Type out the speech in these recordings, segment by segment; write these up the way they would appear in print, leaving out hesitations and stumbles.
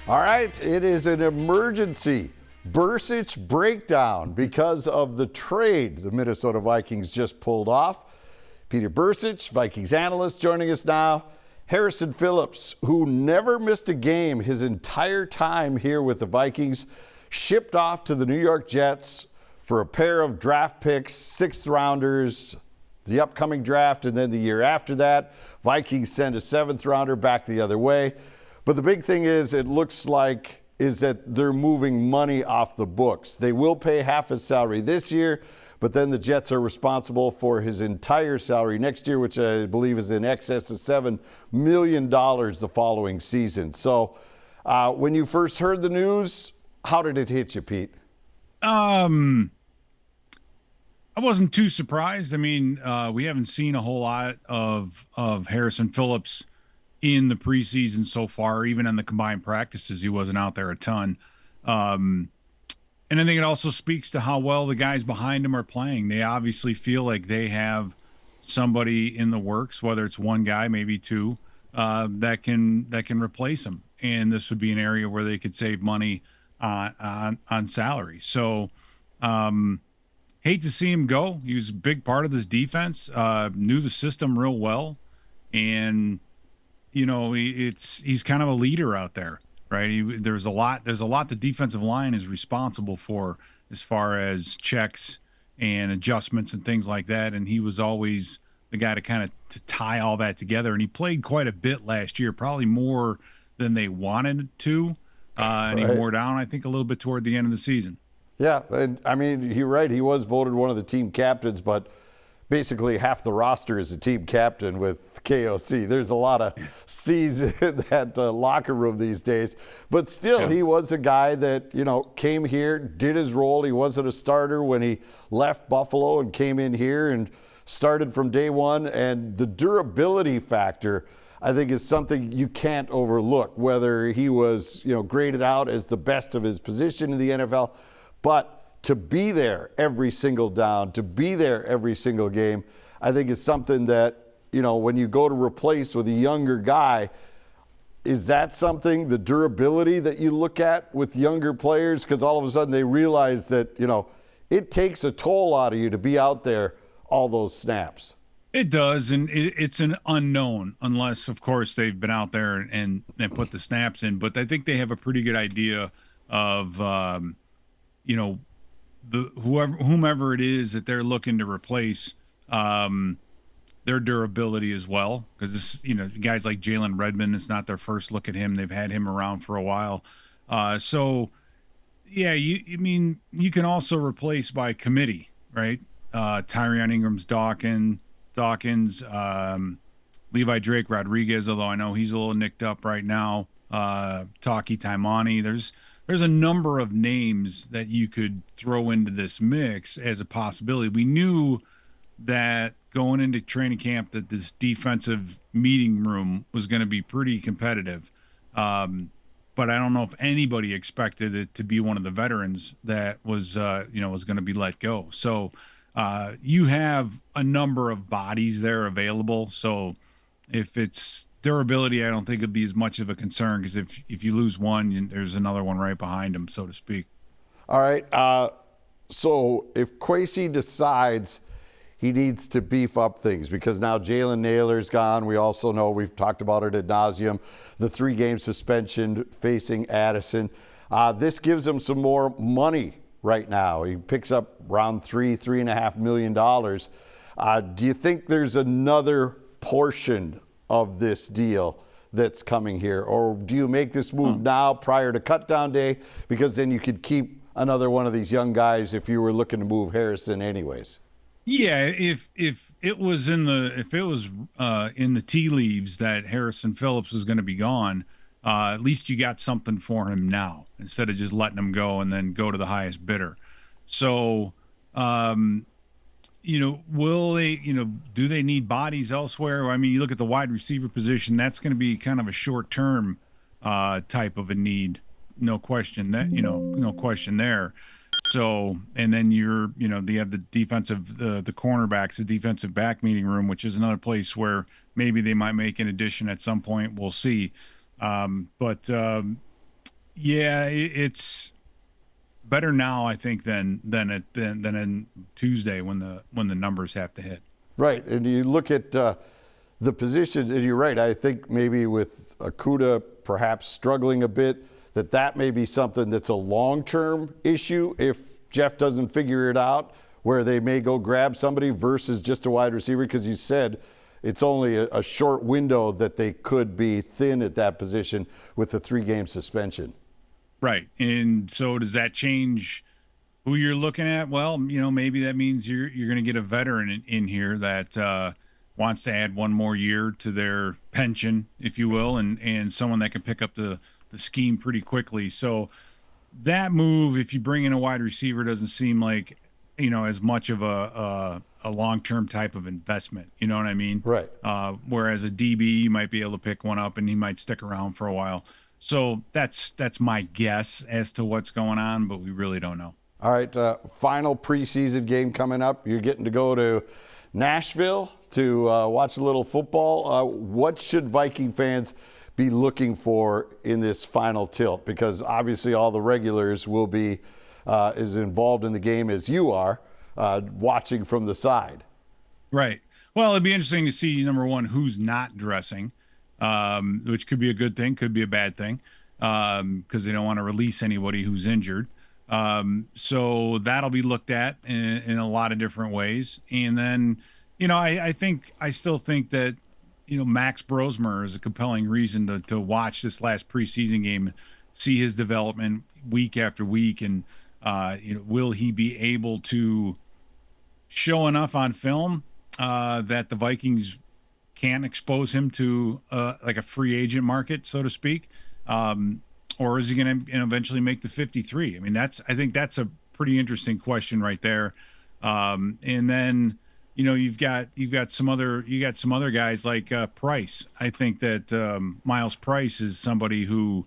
All right, it is an emergency Bercich breakdown because of the trade the Minnesota Vikings just pulled off. Peter Bercich, Vikings analyst, joining us now. Harrison Phillips, who never missed a game his entire time here with the Vikings, shipped off to the New York Jets for a pair of draft picks, sixth rounders, the upcoming draft, and then the year after that. Vikings send a seventh rounder back the other way. But the big thing is, it looks like, is that they're moving money off the books. They will pay half his salary this year, but then the Jets are responsible for his entire salary next year, which I believe is in excess of $7 million the following season. So when you first heard the news, how did it hit you, Pete? I wasn't too surprised. I mean, we haven't seen a whole lot of Harrison Phillips in the preseason so far. Even in the combined practices, he wasn't out there a ton. And I think it also speaks to how well the guys behind him are playing. They obviously feel like they have somebody in the works, whether it's one guy, maybe two, that can replace him. And this would be an area where they could save money on salary. So hate to see him go. He was a big part of this defense, knew the system real well. And, you know, he's kind of a leader out there, right? There's a lot the defensive line is responsible for as far as checks and adjustments and things like that. And he was always the guy to tie all that together. And he played quite a bit last year, probably more than they wanted to. And he wore down, I think, a little bit toward the end of the season. Yeah, and I mean, you're right. He was voted one of the team captains, but basically half the roster is a team captain with KOC. There's a lot of C's in that locker room these days. But still, he was a guy that, you know, came here, did his role. He wasn't a starter when he left Buffalo and came in here and started from day one. And the durability factor, I think, is something you can't overlook, whether he was, you know, graded out as the best of his position in the NFL. But to be there every single down, to be there every single game, I think is something that, you know, when you go to replace with a younger guy, is that something, the durability that you look at with younger players? Because all of a sudden they realize that, you know, it takes a toll out of you to be out there all those snaps. It does, and it's an unknown, unless, of course, they've been out there and put the snaps in. But I think they have a pretty good idea of, you know, whomever it is that they're looking to replace, their durability as well. Because this, you know, guys like Jalen Redmond, it's not their first look at him. They've had him around for a while. So, yeah, you mean you can also replace by committee, right? Tyrion Ingram's Dawkins, Levi Drake Rodriguez, although I know he's a little nicked up right now. Taki Taimani. There's a number of names that you could throw into this mix as a possibility. We knew that going into training camp that this defensive meeting room was going to be pretty competitive. But I don't know if anybody expected it to be one of the veterans that was was going to be let go. So you have a number of bodies there available. So if it's durability, I don't think it'd be as much of a concern, because if you lose one, there's another one right behind him, so to speak. All right. So if Kwesi decides he needs to beef up things, because now Jalen Naylor's gone. We also know, we've talked about it ad nauseum, the 3-game suspension facing Addison. This gives him some more money right now. He picks up around $3.5 million. Do you think there's another portion of this deal that's coming here, or do you make this move now prior to cutdown day, because then you could keep another one of these young guys if you were looking to move Harrison anyways? Yeah, if it was in the tea leaves that Harrison Phillips was going to be gone, at least you got something for him now instead of just letting him go and then go to the highest bidder. So, will they, do they need bodies elsewhere? I mean, you look at the wide receiver position, that's going to be kind of a short-term type of a need. No question that, no question there. So, and then they have the defensive, the cornerbacks, the defensive back meeting room, which is another place where maybe they might make an addition at some point. We'll see. But Yeah, it's better now, I think, than in Tuesday when the numbers have to hit. Right, and you look at the positions, and you're right. I think maybe with Akuda perhaps struggling a bit, that may be something that's a long-term issue if Jeff doesn't figure it out, where they may go grab somebody versus just a wide receiver, because you said it's only a short window that they could be thin at that position with the 3-game suspension. Right, and so does that change who you're looking at? Well, maybe that means you're going to get a veteran in here that wants to add one more year to their pension, if you will, and someone that can pick up the scheme pretty quickly. So that move, if you bring in a wide receiver, doesn't seem like as much of a long-term type of investment. You know what I mean? Right. Whereas a DB, you might be able to pick one up and he might stick around for a while. So that's my guess as to what's going on, but we really don't know. All right, final preseason game coming up. You're getting to go to Nashville to watch a little football. What should Viking fans be looking for in this final tilt? Because obviously all the regulars will be as involved in the game as you are, watching from the side. Right. Well, it'd be interesting to see, number one, who's not dressing, which could be a good thing, could be a bad thing, because they don't want to release anybody who's injured. So that'll be looked at in a lot of different ways. And then, I still think that, Max Brosmer is a compelling reason to watch this last preseason game, see his development week after week. And, will he be able to show enough on film, that the Vikings can expose him to, like a free agent market, so to speak? Or is he going to eventually make the 53? I mean, I think that's a pretty interesting question right there. And then, you've got some other guys like Price. I think that Miles Price is somebody who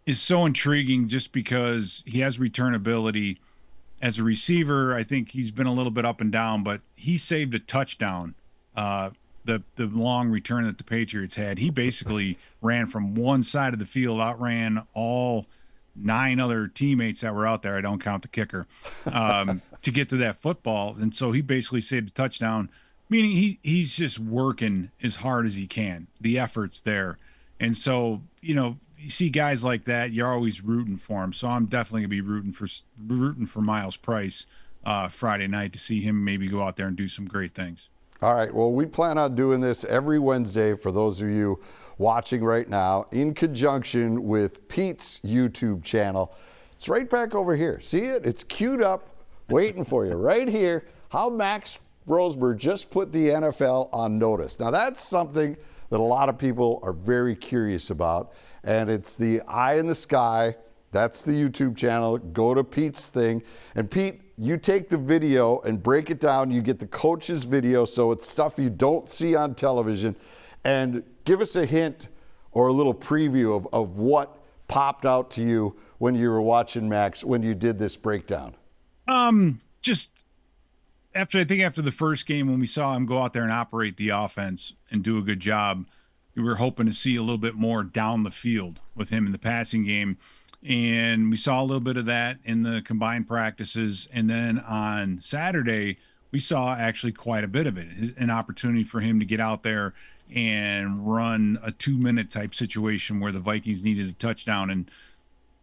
is so intriguing just because he has return ability as a receiver. I think he's been a little bit up and down, but he saved a touchdown. The long return that the Patriots had, he basically ran from one side of the field, outran all 9 other teammates that were out there. I don't count the kicker, to get to that football. And so he basically saved a touchdown, meaning he's just working as hard as he can. The effort's there. And so, you see guys like that, you're always rooting for him. So I'm definitely gonna be rooting for Miles Price Friday night to see him maybe go out there and do some great things. All right, well, we plan on doing this every Wednesday for those of you watching right now, in conjunction with Pete's YouTube channel. It's right back over here. See it? It's queued up, waiting for you right here. How Max Brosmer just put the NFL on notice. Now, that's something that a lot of people are very curious about, and it's the eye in the sky. That's the YouTube channel. Go to Pete's thing. And Pete, you take the video and break it down. You get the coach's video, so it's stuff you don't see on television. And give us a hint or a little preview of what popped out to you when you were watching Max, when you did this breakdown. Just after the first game, when we saw him go out there and operate the offense and do a good job, we were hoping to see a little bit more down the field with him in the passing game. And we saw a little bit of that in the combined practices. And then on Saturday, we saw actually quite a bit of it, an opportunity for him to get out there and run a 2-minute type situation where the Vikings needed a touchdown. And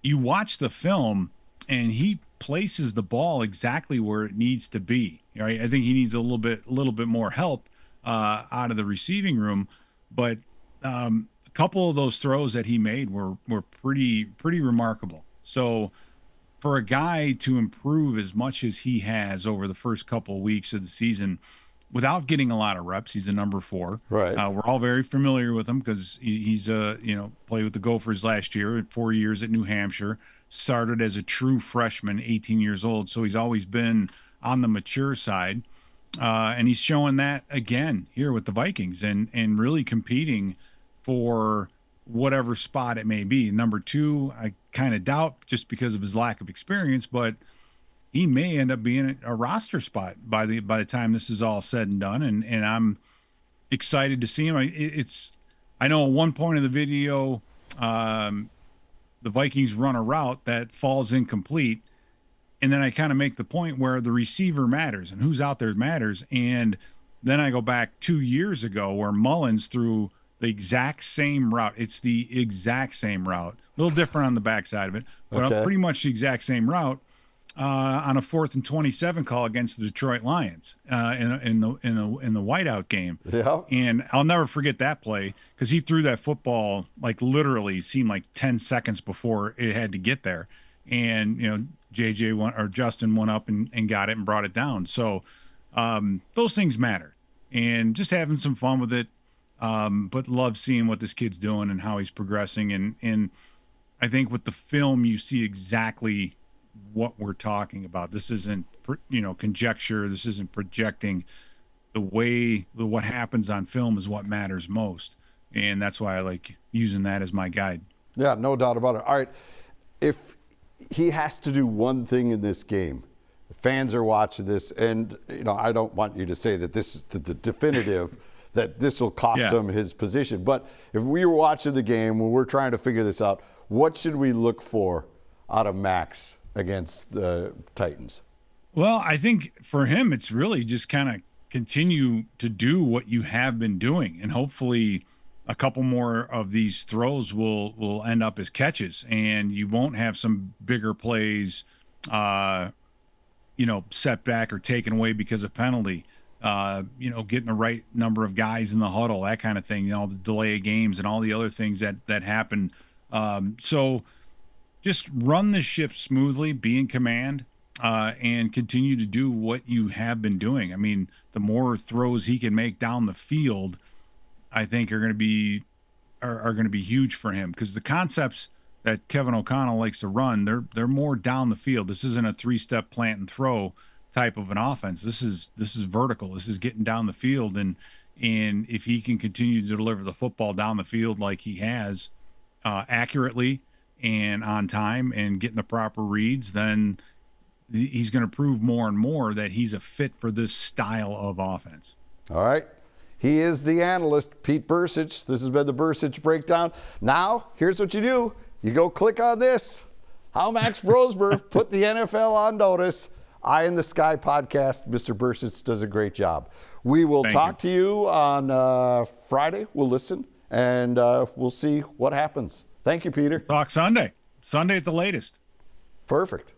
you watch the film and he places the ball exactly where it needs to be. Right? I think he needs a little bit more help out of the receiving room, but a couple of those throws that he made were pretty remarkable. So for a guy to improve as much as he has over the first couple of weeks of the season without getting a lot of reps, he's a number 4. Right. We're all very familiar with him because he's played with the Gophers last year, 4 years at New Hampshire, started as a true freshman, 18 years old. So he's always been on the mature side. And he's showing that again here with the Vikings and really competing for whatever spot it may be. Number 2, I kind of doubt just because of his lack of experience, but he may end up being a roster spot by the time this is all said and done. And I'm excited to see him. I know at one point in the video, the Vikings run a route that falls incomplete. And then I kind of make the point where the receiver matters and who's out there matters. And then I go back 2 years ago where Mullins threw the exact same route. It's the exact same route, a little different on the backside of it, but pretty much the exact same route on a 4th and 27 call against the Detroit Lions in the whiteout game. Yeah. And I'll never forget that play because he threw that football like literally seemed like 10 seconds before it had to get there. And, Justin went up and got it and brought it down. So those things matter. And just having some fun with it. But love seeing what this kid's doing and how he's progressing. And I think with the film, you see exactly what we're talking about. This isn't, conjecture. This isn't projecting. What happens on film is what matters most. And that's why I like using that as my guide. Yeah, no doubt about it. All right. If he has to do one thing in this game, fans are watching this, and I don't want you to say that this is the definitive that this will cost him his position. But if we were watching the game when we're trying to figure this out, what should we look for out of Max against the Titans? Well, I think for him, it's really just kind of continue to do what you have been doing, and hopefully a couple more of these throws will end up as catches, and you won't have some bigger plays, set back or taken away because of penalty. Getting the right number of guys in the huddle, that kind of thing, the delay of games and all the other things that happen. So just run the ship smoothly, be in command, and continue to do what you have been doing. I mean, the more throws he can make down the field, I think are going to be huge for him, because the concepts that Kevin O'Connell likes to run, they're more down the field. This isn't a 3-step plant and throw type of an offense. This is vertical. This is getting down the field, and if he can continue to deliver the football down the field like he has, accurately and on time and getting the proper reads, then he's going to prove more and more that he's a fit for this style of offense. All right. He is the analyst, Pete Bercich. This has been the Bercich Breakdown. Now, here's what you do. You go click on this. How Max Brosmer put the NFL on notice. Eye in the Sky podcast. Mr. Bercich does a great job. We will talk to you on Friday. We'll listen, and we'll see what happens. Thank you, Peter. Talk Sunday. Sunday at the latest. Perfect.